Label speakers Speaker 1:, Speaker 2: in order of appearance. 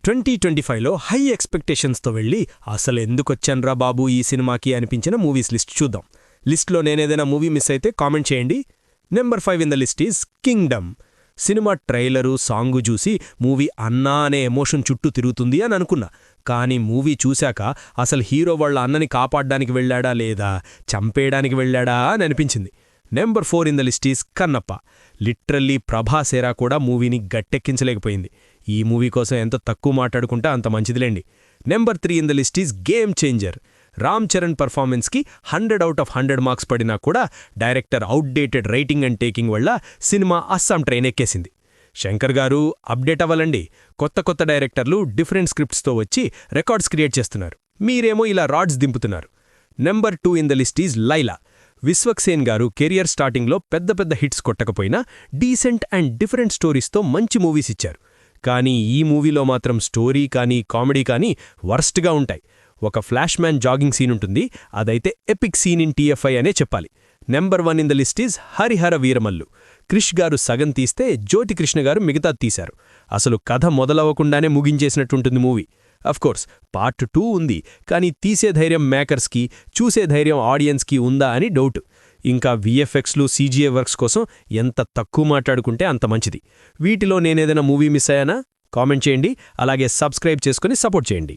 Speaker 1: 2025లో high ఎక్స్‌పెక్టేషన్స్‌తో వెళ్ళి అసలెందుకొచ్చాన్రా బాబూ ఈ సినిమాకి అనిపించిన మూవీస్ లిస్ట్ చూద్దాం. లిస్ట్లో నేనేదైనా మూవీ మిస్ అయితే కామెంట్ చేయండి. Number 5 in the list is Kingdom. Cinema trailer, song చూసి మూవీ అన్నా అనే ఎమోషన్ చుట్టూ తిరుగుతుంది అని అనుకున్నా. కానీ మూవీ చూశాక అసలు హీరో వాళ్ళ అన్నని కాపాడ్డానికి వెళ్ళాడా లేదా చంపేయడానికి వెళ్ళాడా అని అనిపించింది. Number 4 in the list is Kannappa. Literally ప్రభాసేరా కూడా మూవీని గట్టెక్కించలేకపోయింది. ఈ మూవీ కోసం ఎంత తక్కువ మాట్లాడుకుంటే అంత మంచిదిలేండి. Number 3 in the list is game changer. Ram Charan పర్ఫార్మెన్స్కి 100 out of 100 మార్క్స్ పడినా కూడా director outdated writing and taking వల్ల సినిమా అస్సాం ట్రైన్ ఎక్కేసింది. శంకర్ గారు అప్డేట్ అవ్వాలండి. కొత్త డైరెక్టర్లు డిఫరెంట్ స్క్రిప్ట్స్తో వచ్చి రికార్డ్స్ క్రియేట్ చేస్తున్నారు. మీరేమో ఇలా రాడ్స్ దింపుతున్నారు. Number 2 in the list is Laila. Vishwaksen గారు కెరియర్ స్టార్టింగ్లో పెద్ద హిట్స్ కొట్టకపోయినా డీసెంట్ అండ్ డిఫరెంట్ స్టోరీస్తో మంచి మూవీస్ ఇచ్చారు. కానీ ఈ మూవీలో మాత్రం స్టోరీ కానీ కామెడీ కానీ వర్స్ట్గా ఉంటాయి. ఒక ఫ్లాష్ మ్యాన్ జాగింగ్ సీన్ ఉంటుంది, అదైతే ఎపిక్ సీన్ ఇన్ TFI అనే చెప్పాలి. Number 1 in the list is Harihara Veeramallu. Krish గారు సగం తీస్తే జ్యోతి కృష్ణ గారు మిగతా తీశారు. అసలు కథ మొదలవ్వకుండానే ముగించేసినట్టుంటుంది మూవీ. అఫ్కోర్స్ పార్ట్ 2 ఉంది, కానీ తీసే ధైర్యం మేకర్స్కి, చూసే ధైర్యం ఆడియన్స్కి ఉందా అని డౌట్. ఇంకా VFXలు, CGI వర్క్స్ కోసం ఎంత తక్కువ మాట్లాడుకుంటే అంత మంచిది. వీటిలో నేనేదైనా మూవీ మిస్ అయ్యానా? కామెంట్ చేయండి. అలాగే సబ్స్క్రైబ్ చేసుకుని సపోర్ట్ చేయండి.